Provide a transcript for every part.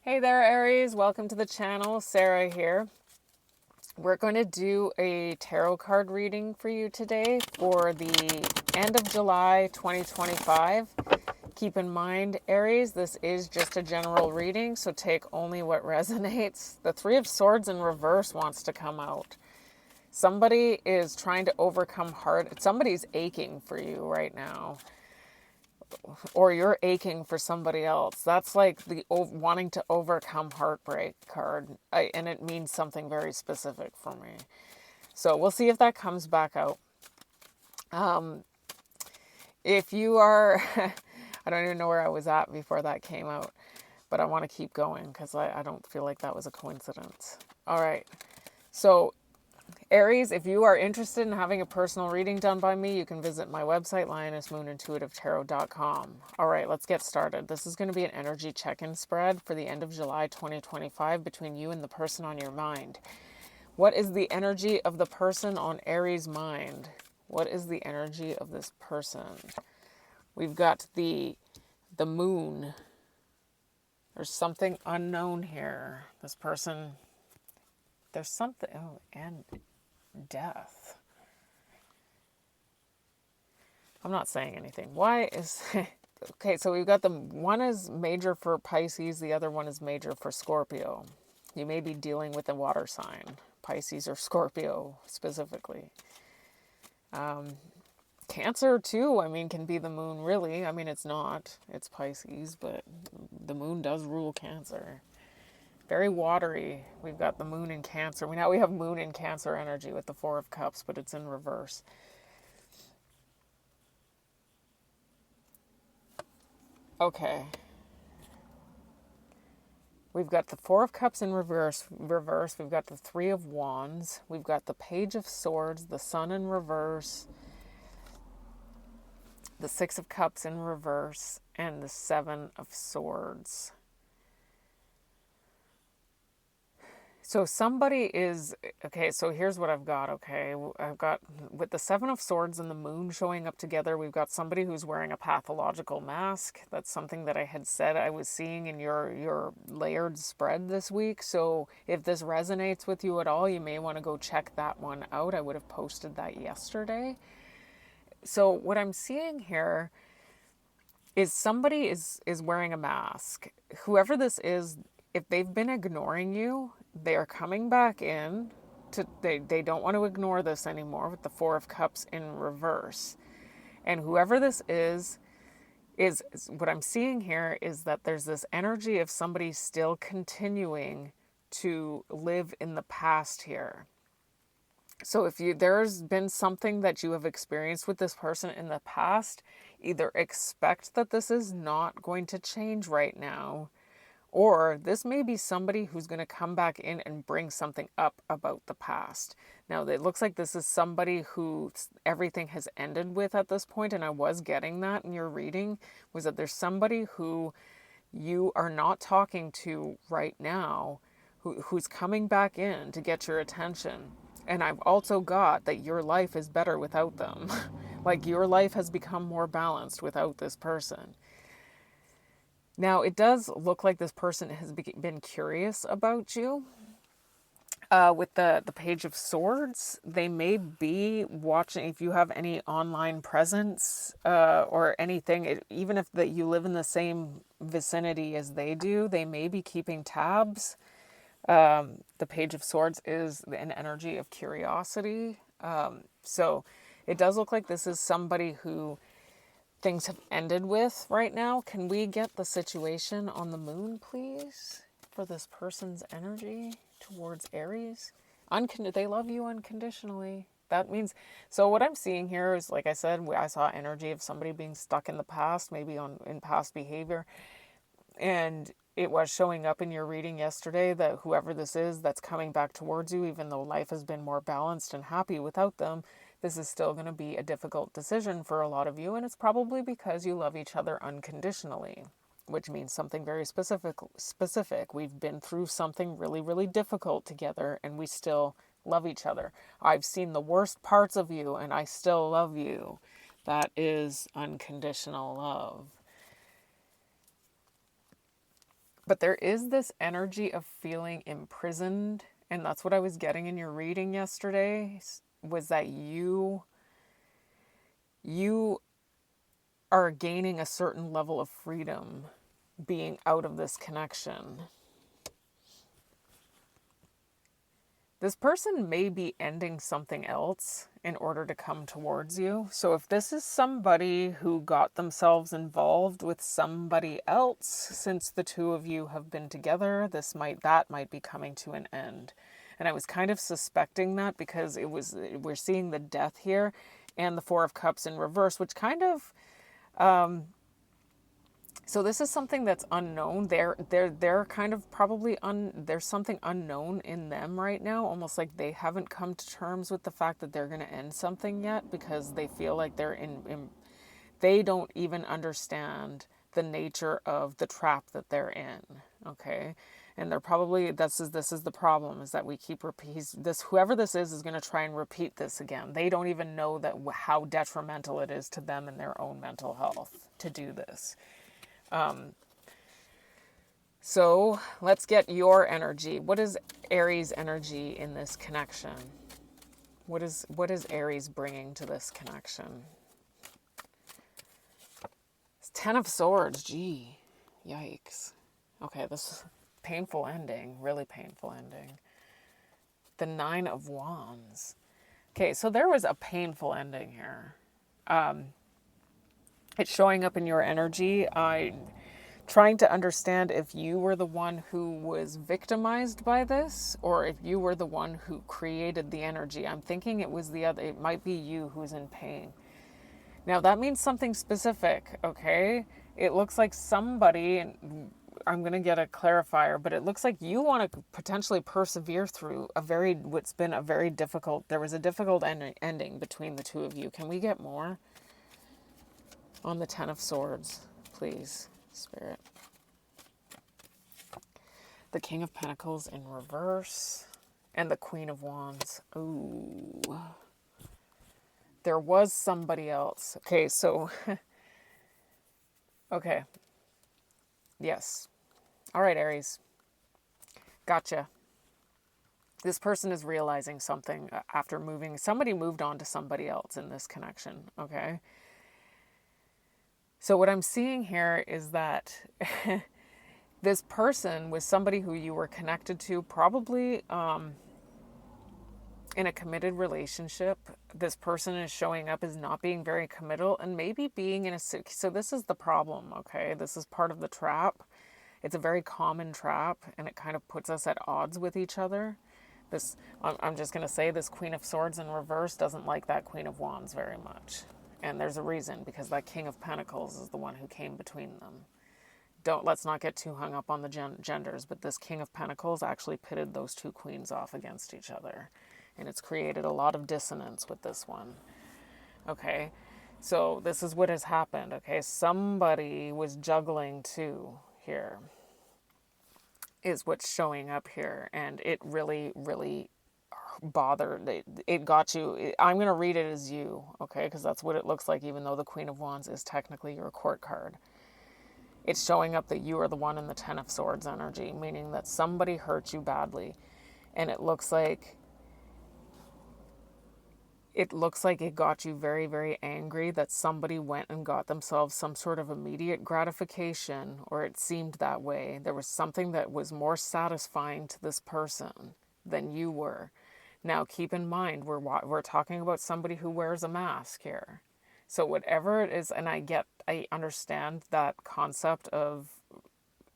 Hey there, Aries. Welcome to the channel. Sarah here. We're going to do a tarot card reading for you today for the end of July 2025. Keep in mind, Aries, this is just a general reading, so take only what resonates. The Three of Swords in reverse wants to come out. Somebody is trying to overcome somebody's aching for you right now, or you're aching for somebody else. That's like the wanting to overcome heartbreak card, and it means something very specific for me. So we'll see if that comes back out. If you are, I don't even know where I was at before that came out, but I want to keep going because I don't feel like that was a coincidence. All right. So Aries, if you are interested in having a personal reading done by me, you can visit my website, lionessmoonintuitivetarot.com. All right, let's get started. This is going to be an energy check-in spread for the end of July 2025 between you and the person on your mind. What is the energy of the person on Aries' mind? What is the energy of this person? We've got the moon. There's something unknown here. This person, there's something, oh, and death. I'm not saying anything. Why is okay, so we've got one is major for Pisces, the other one is major for Scorpio. You may be dealing with a water sign, Pisces or Scorpio specifically. Cancer too, can be the moon, really. It's not. It's Pisces, but the moon does rule Cancer. Very watery. We've got the moon in Cancer. We have moon in Cancer energy with the Four of Cups, but it's in reverse. Okay. We've got the Four of Cups in reverse. We've got the Three of Wands. We've got the Page of Swords, the Sun in reverse, the Six of Cups in reverse, and the Seven of Swords. So somebody is, okay, so here's what I've got, okay. I've got, with the Seven of Swords and the moon showing up together, we've got somebody who's wearing a pathological mask. That's something that I had said I was seeing in your layered spread this week. So if this resonates with you at all, you may want to go check that one out. I would have posted that yesterday. So what I'm seeing here is somebody is wearing a mask. Whoever this is, if they've been ignoring you, they are coming back in. They don't want to ignore this anymore with the Four of Cups in reverse. And whoever this is what I'm seeing here is that there's this energy of somebody still continuing to live in the past here. So if there's been something that you have experienced with this person in the past, either expect that this is not going to change right now, or this may be somebody who's going to come back in and bring something up about the past. Now, it looks like this is somebody who everything has ended with at this point, and I was getting that in your reading, was that there's somebody who you are not talking to right now, who's coming back in to get your attention. And I've also got that your life is better without them. Like your life has become more balanced without this person. Now, it does look like this person has been curious about you. With the Page of Swords, they may be watching, if you have any online presence or anything, even if you live in the same vicinity as they do, they may be keeping tabs. The Page of Swords is an energy of curiosity. So it does look like this is somebody who things have ended with right now. Can we get the situation on the moon, please, for this person's energy towards Aries? They love you unconditionally. That means, so what I'm seeing here is, like I said, I saw energy of somebody being stuck in the past, maybe in past behavior. And it was showing up in your reading yesterday that whoever this is that's coming back towards you, even though life has been more balanced and happy without them, this is still going to be a difficult decision for a lot of you, and it's probably because you love each other unconditionally, which means something very specific. We've been through something really, really difficult together, and we still love each other. I've seen the worst parts of you, and I still love you. That is unconditional love. But there is this energy of feeling imprisoned, and that's what I was getting in your reading yesterday, was that you are gaining a certain level of freedom being out of this connection. This person may be ending something else in order to come towards you. So if this is somebody who got themselves involved with somebody else since the two of you have been together, that might be coming to an end. And I was kind of suspecting that because we're seeing the death here and the Four of Cups in reverse, which kind of so this is something that's unknown. They're kind of probably there's something unknown in them right now, almost like they haven't come to terms with the fact that they're going to end something yet because they feel like they don't even understand the nature of the trap that they're in. Okay. And they're probably, this is the problem, is that we keep whoever this is going to try and repeat this again. They don't even know that how detrimental it is to them and their own mental health to do this. So let's get your energy. What is Aries energy in this connection? What is Aries bringing to this connection? It's Ten of Swords. Gee, yikes. Okay, this is painful ending, really painful ending. The Nine of Wands. Okay, so there was a painful ending here. It's showing up in your energy. Trying to understand if you were the one who was victimized by this or if you were the one who created the energy. I'm thinking it might be you who's in pain. Now that means something specific, okay? It looks like somebody, and I'm going to get a clarifier, but it looks like you want to potentially persevere through what's been a very difficult, there was a difficult ending between the two of you. Can we get more on the Ten of Swords, please? Spirit. The King of Pentacles in reverse and the Queen of Wands. Ooh. There was somebody else. Okay, so okay. Yes. All right, Aries. Gotcha. This person is realizing something after somebody moved on to somebody else in this connection, okay? So what I'm seeing here is that this person was somebody who you were connected to, probably in a committed relationship. This person is showing up as not being very committal and maybe being in so this is the problem, okay? This is part of the trap. It's a very common trap, and it kind of puts us at odds with each other. I'm just going to say this Queen of Swords in reverse doesn't like that Queen of Wands very much. And there's a reason, because that King of Pentacles is the one who came between them. Let's not get too hung up on the genders, but this King of Pentacles actually pitted those two queens off against each other. And it's created a lot of dissonance with this one. Okay, so this is what has happened, okay? Somebody was juggling too here, is what's showing up here. And it really, really bothered. It got you. I'm going to read it as you, okay? Because that's what it looks like, even though the Queen of Wands is technically your court card. It's showing up that you are the one in the Ten of Swords energy, meaning that somebody hurt you badly. And it looks like it got you very, very angry that somebody went and got themselves some sort of immediate gratification, or it seemed that way. There was something that was more satisfying to this person than you were. Now, keep in mind, we're talking about somebody who wears a mask here. So whatever it is, and I understand that concept of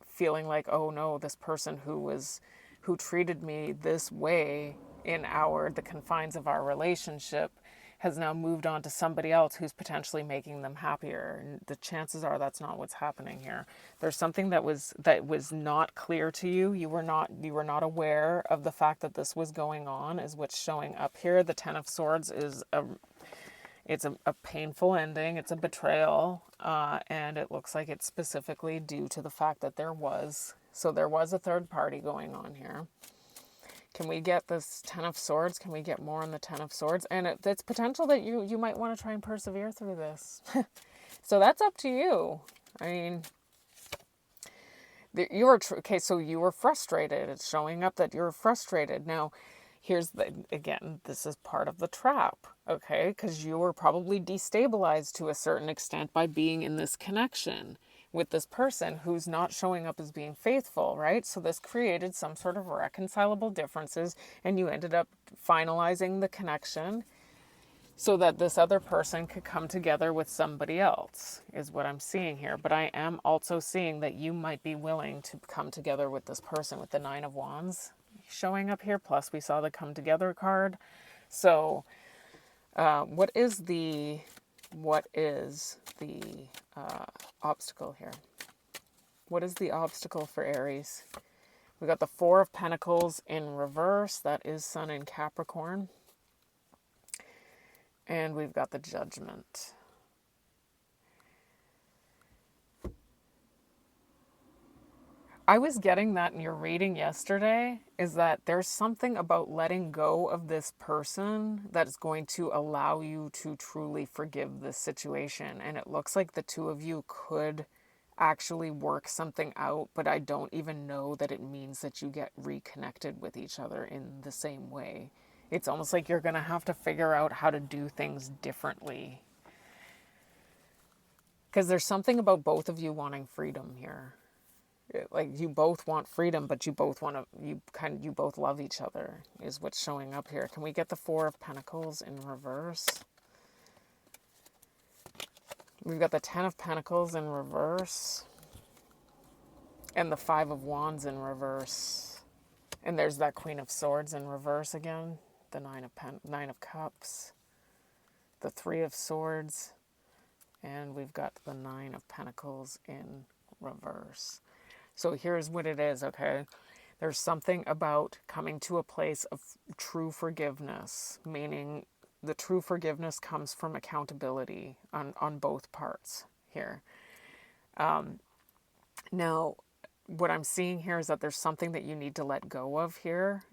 feeling like, oh no, this person who treated me this way in the confines of our relationship has now moved on to somebody else who's potentially making them happier. And the chances are that's not what's happening here. There's something that was not clear to you. You were not aware of the fact that this was going on, is what's showing up here. The Ten of Swords is a painful ending. It's a betrayal, and it looks like it's specifically due to the fact that there was a third party going on here. Can we get this Ten of Swords? Can we get more on the Ten of Swords? And it's potential that you might want to try and persevere through this. So that's up to you. I mean, Okay, so you were frustrated. It's showing up that you're frustrated. Now, again, this is part of the trap, okay? Because you were probably destabilized to a certain extent by being in this connection with this person who's not showing up as being faithful, right? So this created some sort of reconcilable differences, and you ended up finalizing the connection so that this other person could come together with somebody else, is what I'm seeing here. But I am also seeing that you might be willing to come together with this person with the Nine of Wands showing up here. Plus, we saw the come together card. So, what is the obstacle here? What is the obstacle for Aries? We got the Four of Pentacles in reverse. That is Sun in Capricorn. And we've got the Judgment. I was getting that in your reading yesterday, is that there's something about letting go of this person that is going to allow you to truly forgive this situation. And it looks like the two of you could actually work something out, but I don't even know that it means that you get reconnected with each other in the same way. It's almost like you're going to have to figure out how to do things differently. Because there's something about both of you wanting freedom here. Like, you both want freedom, but you both want to, you both love each other, is what's showing up here. Can we get the Four of Pentacles in reverse? We've got the Ten of Pentacles in reverse. And the Five of Wands in reverse. And there's that Queen of Swords in reverse again. The Nine of Cups. The Three of Swords. And we've got the Nine of Pentacles in reverse. So here's what it is, okay? There's something about coming to a place of true forgiveness, meaning the true forgiveness comes from accountability on both parts here. Now, what I'm seeing here is that there's something that you need to let go of here.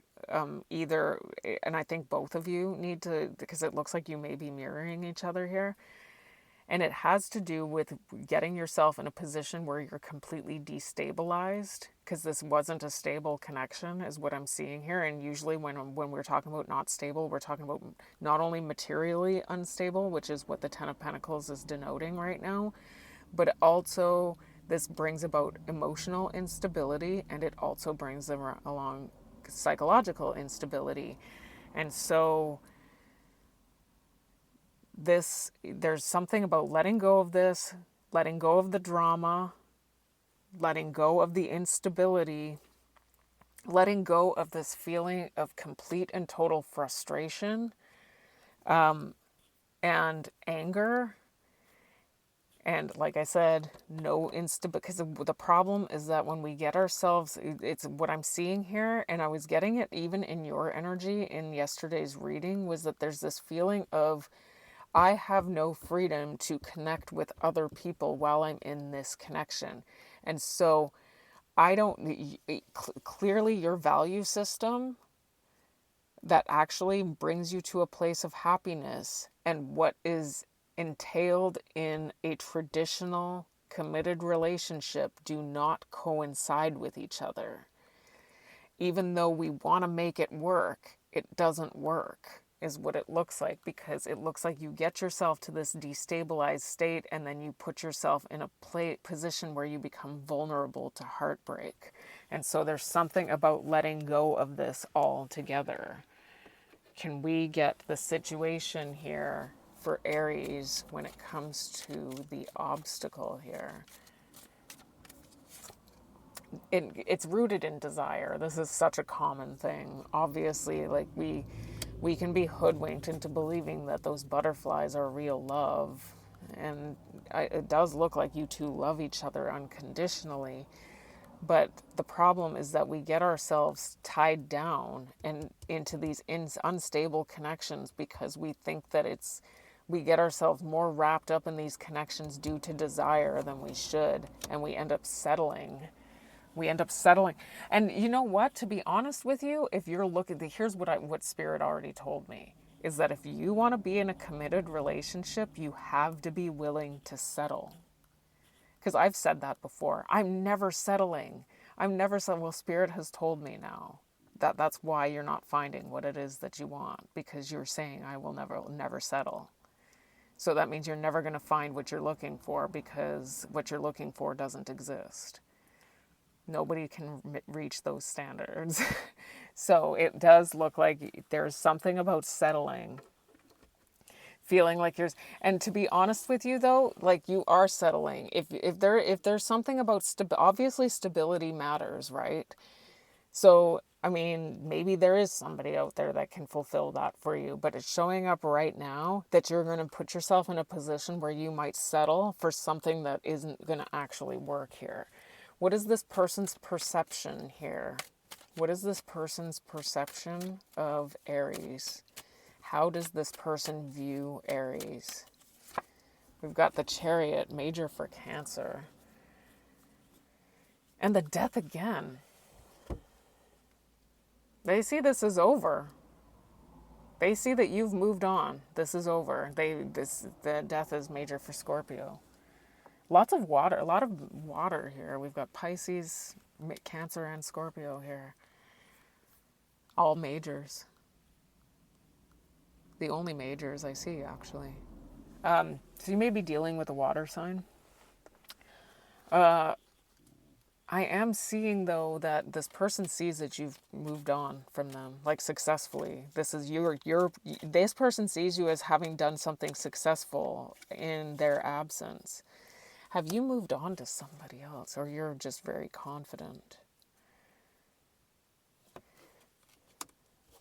Either, and I think both of you need to, because it looks like you may be mirroring each other here. And it has to do with getting yourself in a position where you're completely destabilized, because this wasn't a stable connection, is what I'm seeing here. And usually when we're talking about not stable, we're talking about not only materially unstable, which is what the Ten of Pentacles is denoting right now, but also this brings about emotional instability, and it also brings along psychological instability. And so there's something about letting go of this, letting go of the drama, letting go of the instability, letting go of this feeling of complete and total frustration, and anger. And like I said, no instability, because the problem is that when we get ourselves, it's what I'm seeing here, and I was getting it even in your energy in yesterday's reading, was that there's this feeling of, I have no freedom to connect with other people while I'm in this connection. And so clearly your value system that actually brings you to a place of happiness and what is entailed in a traditional committed relationship do not coincide with each other. Even though we want to make it work, it doesn't work, is what it looks like, because it looks like you get yourself to this destabilized state and then you put yourself in a position where you become vulnerable to heartbreak. And so there's something about letting go of this altogether. Can we get the situation here for Aries when it comes to the obstacle here? It's rooted in desire. This is such a common thing. Obviously, like we can be hoodwinked into believing that those butterflies are real love. And it does look like you two love each other unconditionally. But the problem is that we get ourselves tied down and into these unstable connections because we think that we get ourselves more wrapped up in these connections due to desire than we should. And we end up settling. And you know what? To be honest with you, if you're looking, here's what Spirit already told me, is that if you want to be in a committed relationship, you have to be willing to settle. Because I've said that before. I'm never settling. I'm never settling. Well, Spirit has told me now that that's why you're not finding what it is that you want, because you're saying, I will never settle. So that means you're never going to find what you're looking for, because what you're looking for doesn't exist. Nobody can reach those standards. So it does look like there's something about settling, feeling like you're, and to be honest with you though, like you are settling. If there's something about obviously stability matters, right? So I mean, maybe there is somebody out there that can fulfill that for you, but it's showing up right now that you're going to put yourself in a position where you might settle for something that isn't going to actually work here. What is this person's perception here? What is this person's perception of Aries? How does this person view Aries? We've got the Chariot, major for Cancer. And the Death again. They see this is over. They see that you've moved on. This is over. The Death is major for Scorpio. Lots of water, a lot of water here. We've got Pisces, Cancer, and Scorpio here. All majors. The only majors I see, actually. So you may be dealing with a water sign. I am seeing, though, that this person sees that you've moved on from them, like successfully. This person sees you as having done something successful in their absence. Have you moved on to somebody else, or you're just very confident?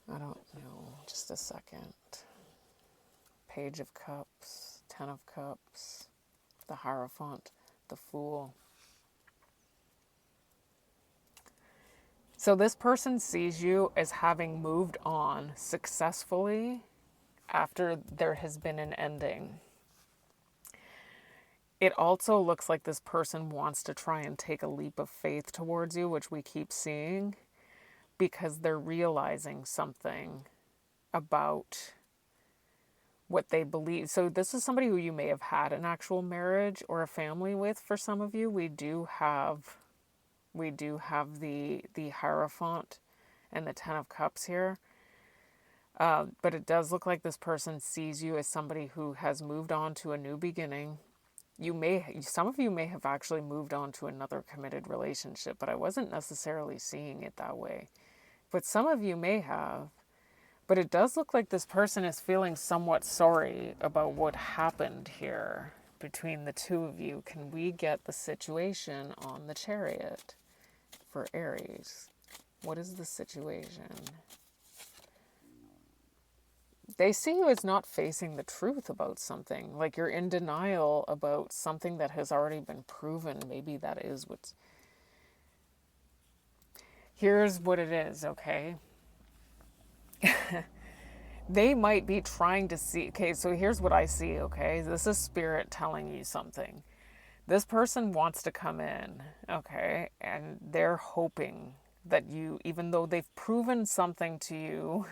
I don't know. Just a second. Page of Cups, Ten of Cups, the Hierophant, the Fool. So this person sees you as having moved on successfully after there has been an ending. It also looks like this person wants to try and take a leap of faith towards you, which we keep seeing, because they're realizing something about what they believe. So this is somebody who you may have had an actual marriage or a family with. For some of you, we do have the Hierophant and the Ten of Cups here. But it does look like this person sees you as somebody who has moved on to a new beginning. Some of you may have actually moved on to another committed relationship, but I wasn't necessarily seeing it that way. But some of you may have. But it does look like this person is feeling somewhat sorry about what happened here between the two of you. Can we get the situation on the Chariot for Aries? What is the situation? They see you as not facing the truth about something. Like you're in denial about something that has already been proven. Maybe that is what's... Here's what it is, okay? They might be trying to see... Okay, so here's what I see, okay? This is Spirit telling you something. This person wants to come in, okay? And they're hoping that you, even though they've proven something to you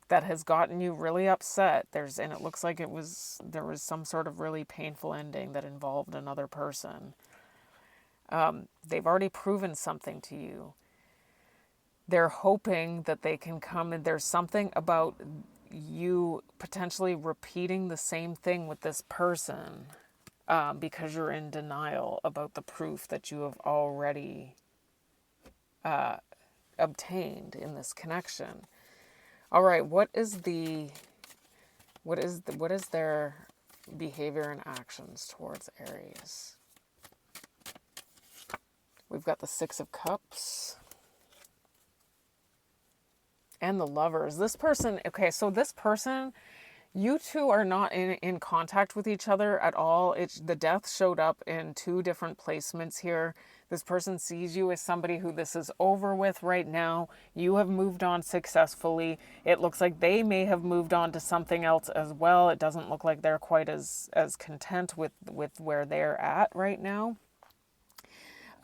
that has gotten you really upset, and it looks like there was some sort of really painful ending that involved another person. They've already proven something to you. They're hoping that they can come, and there's something about you potentially repeating the same thing with this person because you're in denial about the proof that you have already obtained in this connection. All right, what is their behavior and actions towards Aries? We've got the Six of Cups and the Lovers. This person, okay, so this person, you two are not in contact with each other at all. The Death showed up in two different placements here. This person sees you as somebody who this is over with right now. You have moved on successfully. It looks like they may have moved on to something else as well. It doesn't look like they're quite as content with where they're at right now.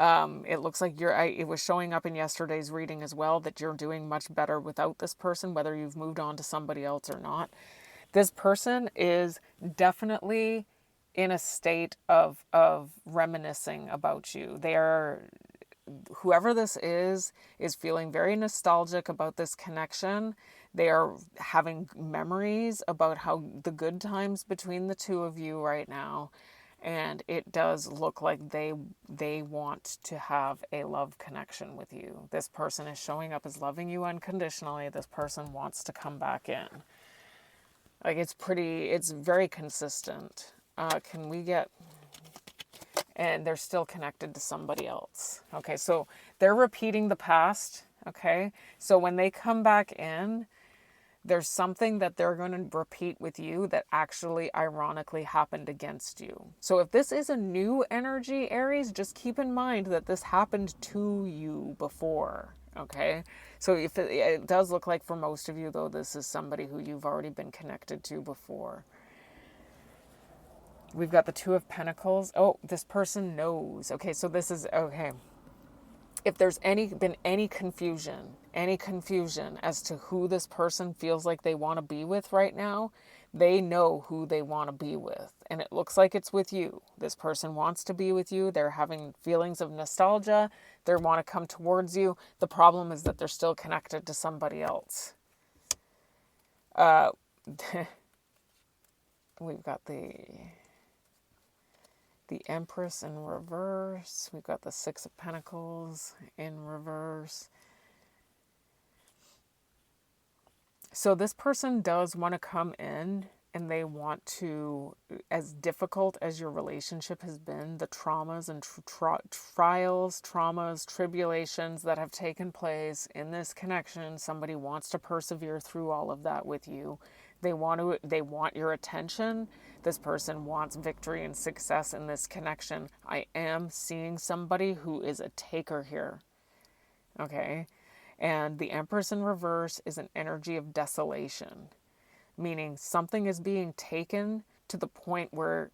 It looks like it was showing up in yesterday's reading as well that you're doing much better without this person, whether you've moved on to somebody else or not. This person is definitely in a state of reminiscing about you. They are, whoever this is feeling very nostalgic about this connection. They are having memories about how the good times between the two of you right now. And it does look like they want to have a love connection with you. This person is showing up as loving you unconditionally. This person wants to come back in. Like, it's very consistent. Can we get, and they're still connected to somebody else. Okay, so they're repeating the past. Okay, so when they come back in, there's something that they're going to repeat with you that actually ironically happened against you. So if this is a new energy, Aries, just keep in mind that this happened to you before. Okay, so if it does look like for most of you, though, this is somebody who you've already been connected to before. We've got the Two of Pentacles. Oh, this person knows. Okay, so this is, okay. If there's been any confusion as to who this person feels like they want to be with right now, they know who they want to be with. And it looks like it's with you. This person wants to be with you. They're having feelings of nostalgia. They want to come towards you. The problem is that they're still connected to somebody else. We've got the Empress in reverse. We've got the Six of Pentacles in reverse. So this person does want to come in, and they want to, as difficult as your relationship has been, the traumas and trials, traumas, tribulations that have taken place in this connection, somebody wants to persevere through all of that with you. They want your attention. This person wants victory and success in this connection. I am seeing somebody who is a taker here. Okay? And the Empress in reverse is an energy of desolation, meaning something is being taken to the point where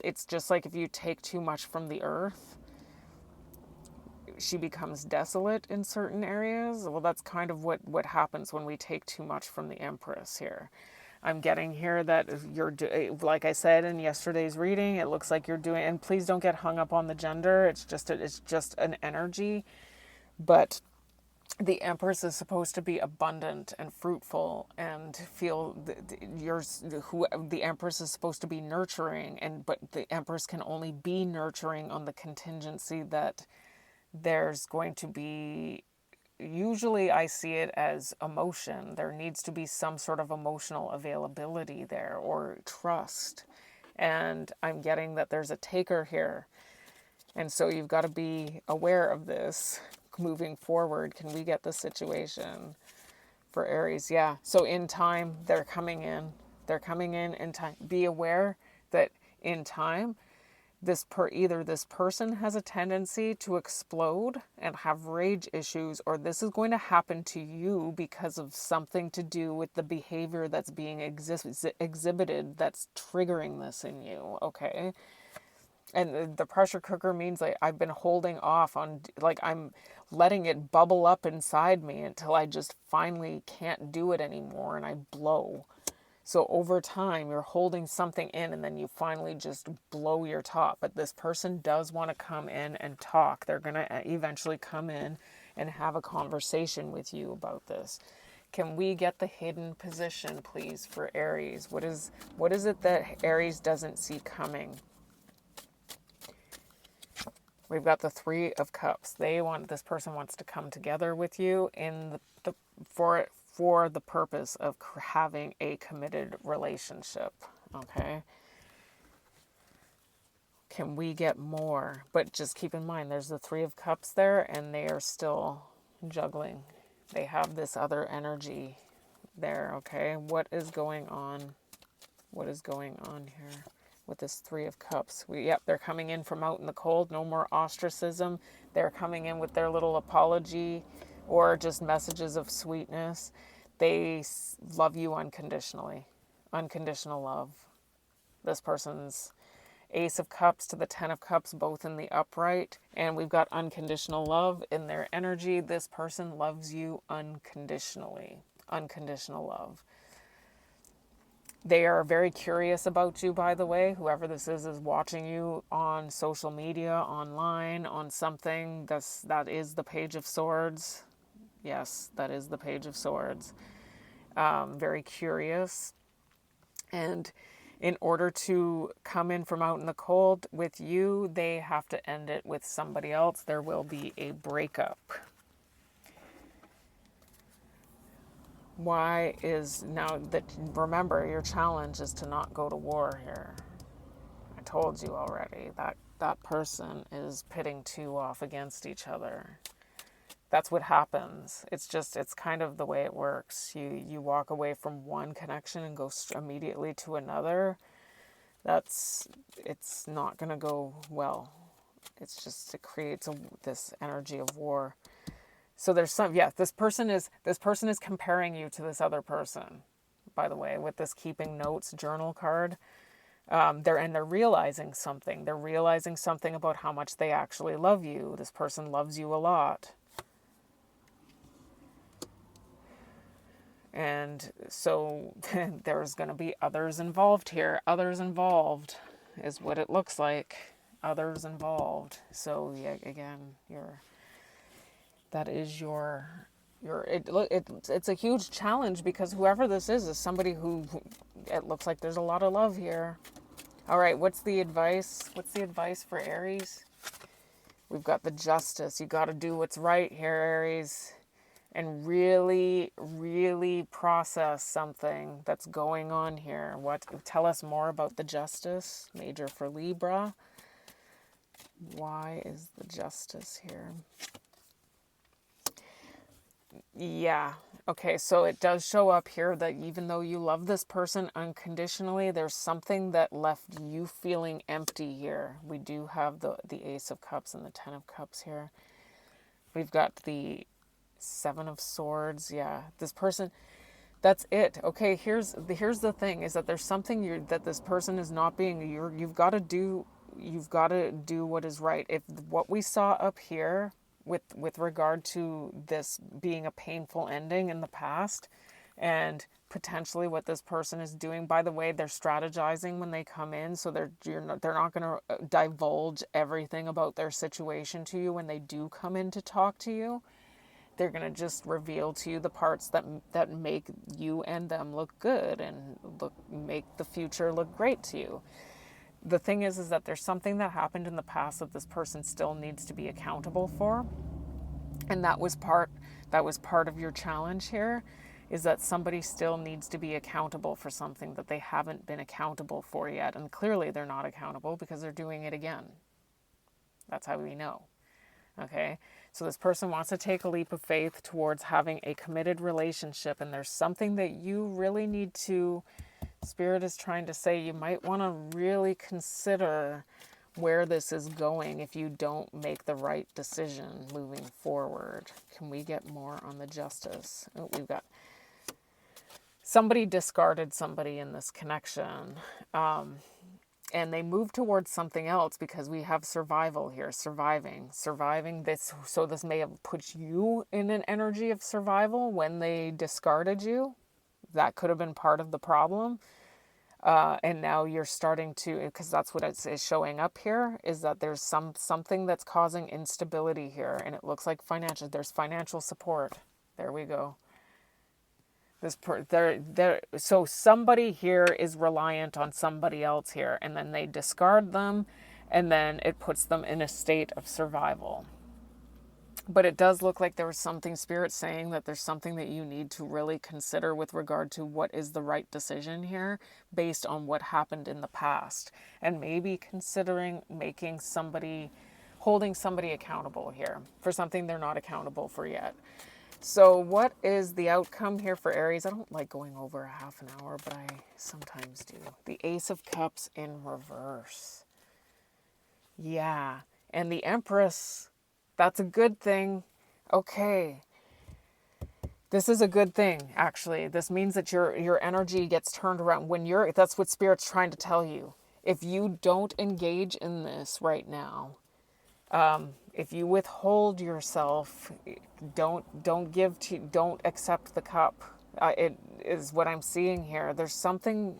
it's just like if you take too much from the earth, she becomes desolate in certain areas. Well, that's kind of what happens when we take too much from the Empress here. I'm getting here that you're, like I said in yesterday's reading, it looks like you're doing, and please don't get hung up on the gender. It's just an energy, but the Empress is supposed to be abundant and fruitful and feel the Empress is supposed to be nurturing, but the Empress can only be nurturing on the contingency that there's going to be, usually I see it as emotion. There needs to be some sort of emotional availability there or trust. And I'm getting that there's a taker here. And so you've got to be aware of this moving forward. Can we get the situation for Aries? Yeah. So in time, they're coming in. They're coming in time. Be aware that in time, either this person has a tendency to explode and have rage issues, or this is going to happen to you because of something to do with the behavior that's being exhibited that's triggering this in you. Okay. And the pressure cooker means like I've been holding off on, like I'm letting it bubble up inside me until I just finally can't do it anymore and I blow. So over time, you're holding something in and then you finally just blow your top. But this person does want to come in and talk. They're going to eventually come in and have a conversation with you about this. Can we get the hidden position, please, for Aries? What is it that Aries doesn't see coming? We've got the Three of Cups. This person wants to come together with you for the purpose of having a committed relationship. Okay. Can we get more? But just keep in mind, there's the Three of Cups there, and they are still juggling. They have this other energy there. Okay. What is going on? What is going on here with this Three of Cups? They're coming in from out in the cold. No more ostracism. They're coming in with their little apology or just messages of sweetness. They love you unconditionally. Unconditional love. This person's Ace of Cups to the Ten of Cups, both in the upright. And we've got unconditional love in their energy. This person loves you unconditionally. Unconditional love. They are very curious about you, by the way. Whoever this is watching you on social media, online, on something. That is the Page of Swords. Yes, that is the Page of Swords. Very curious. And in order to come in from out in the cold with you, they have to end it with somebody else. There will be a breakup. Why is now that, remember, your challenge is to not go to war here. I told you already that that person is pitting two off against each other. That's what happens. It's kind of the way it works. You walk away from one connection and go immediately to another. It's not going to go well. It creates this energy of war. So there's this person is comparing you to this other person, by the way, with this keeping notes journal card. They're realizing something. They're realizing something about how much they actually love you. This person loves you a lot. And so there's going to be others involved here. Others involved is what it looks like. Others involved. So yeah, again, it's a huge challenge, because whoever this is somebody who it looks like there's a lot of love here. All right, what's the advice? What's the advice for Aries? We've got the Justice. You got to do what's right here, Aries. And really, really process something that's going on here. Tell us more about the Justice, major for Libra. Why is the Justice here? Yeah. Okay, so it does show up here that even though you love this person unconditionally, there's something that left you feeling empty here. We do have the Ace of Cups and the Ten of Cups here. We've got the Seven of Swords. Yeah, this person, that's it. Okay, here's the thing, is that there's something that this person is not being, you've got to do what is right. If what we saw up here with regard to this being a painful ending in the past, and potentially what this person is doing, by the way, they're strategizing when they come in, so they're not going to divulge everything about their situation to you when they do come in to talk to you. They're going to just reveal to you the parts that make you and them look good and make the future look great to you. The thing is that there's something that happened in the past that this person still needs to be accountable for. And that was part of your challenge here, is that somebody still needs to be accountable for something that they haven't been accountable for yet. And clearly they're not accountable because they're doing it again. That's how we know. Okay, so this person wants to take a leap of faith towards having a committed relationship, and there's something that you really need to, Spirit is trying to say, you might want to really consider where this is going if you don't make the right decision moving forward. Can we get more on the Justice? Oh, we've got somebody discarded somebody in this connection. And they move towards something else because we have survival here, surviving this. So this may have put you in an energy of survival when they discarded you. That could have been part of the problem. And now you're starting to, because that's what is showing up here, is that there's something that's causing instability here. And it looks like there's financial support. There we go. So somebody here is reliant on somebody else here, and then they discard them, and then it puts them in a state of survival. But it does look like there was something, Spirit saying that there's something that you need to really consider with regard to what is the right decision here based on what happened in the past, and maybe considering holding somebody accountable here for something they're not accountable for yet. So what is the outcome here for Aries? I don't like going over a half an hour, but I sometimes do. The Ace of Cups in reverse. Yeah. And the Empress, that's a good thing. Okay. This is a good thing, actually. This means that your energy gets turned around. That's what Spirit's trying to tell you. If you don't engage in this right now, if you withhold yourself, don't accept the cup. It is what I'm seeing here. There's something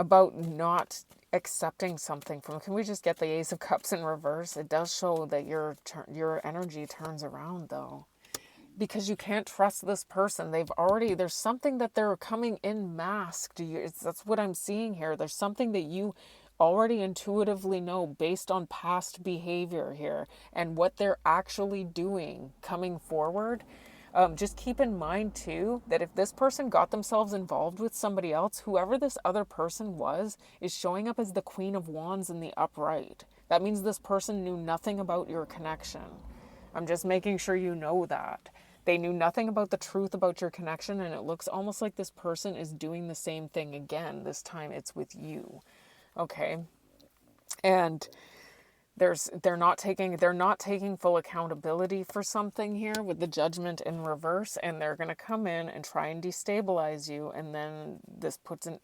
about not accepting something from. Can we just get the Ace of Cups in reverse? It does show that your energy turns around though, because you can't trust this person. There's something that they're coming in masked. That's what I'm seeing here. There's something that you already intuitively know based on past behavior here and what they're actually doing coming forward. Just keep in mind too that if this person got themselves involved with somebody else, whoever this other person was is showing up as the Queen of Wands in the upright. That means this person knew nothing about your connection. I'm just making sure you know that. They knew nothing about the truth about your connection, and it looks almost like this person is doing the same thing again. This time it's with you. Okay? And they're not taking full accountability for something here with the Judgment in reverse, and they're going to come in and try and destabilize you, and then this puts in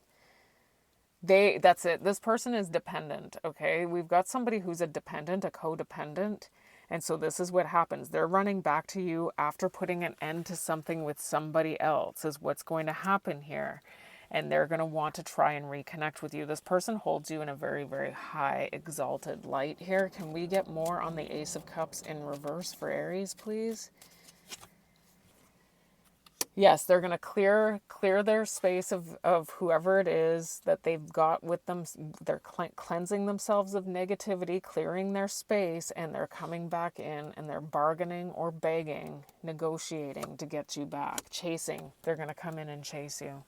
that's it. This person is dependent, okay? We've got somebody who's a dependent, a codependent. And so this is what happens. They're running back to you after putting an end to something with somebody else is what's going to happen here. And they're going to want to try and reconnect with you. This person holds you in a very, very high, exalted light here. Can we get more on the Ace of Cups in reverse for Aries, please? Yes, they're going to clear their space of whoever it is that they've got with them. They're cleansing themselves of negativity, clearing their space, and they're coming back in and they're bargaining or begging, negotiating to get you back, chasing. They're going to come in and chase you.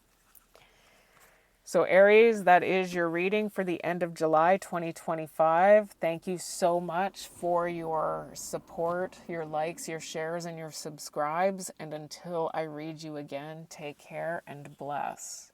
So Aries, that is your reading for the end of July 2025. Thank you so much for your support, your likes, your shares, and your subscribes. And until I read you again, take care and bless.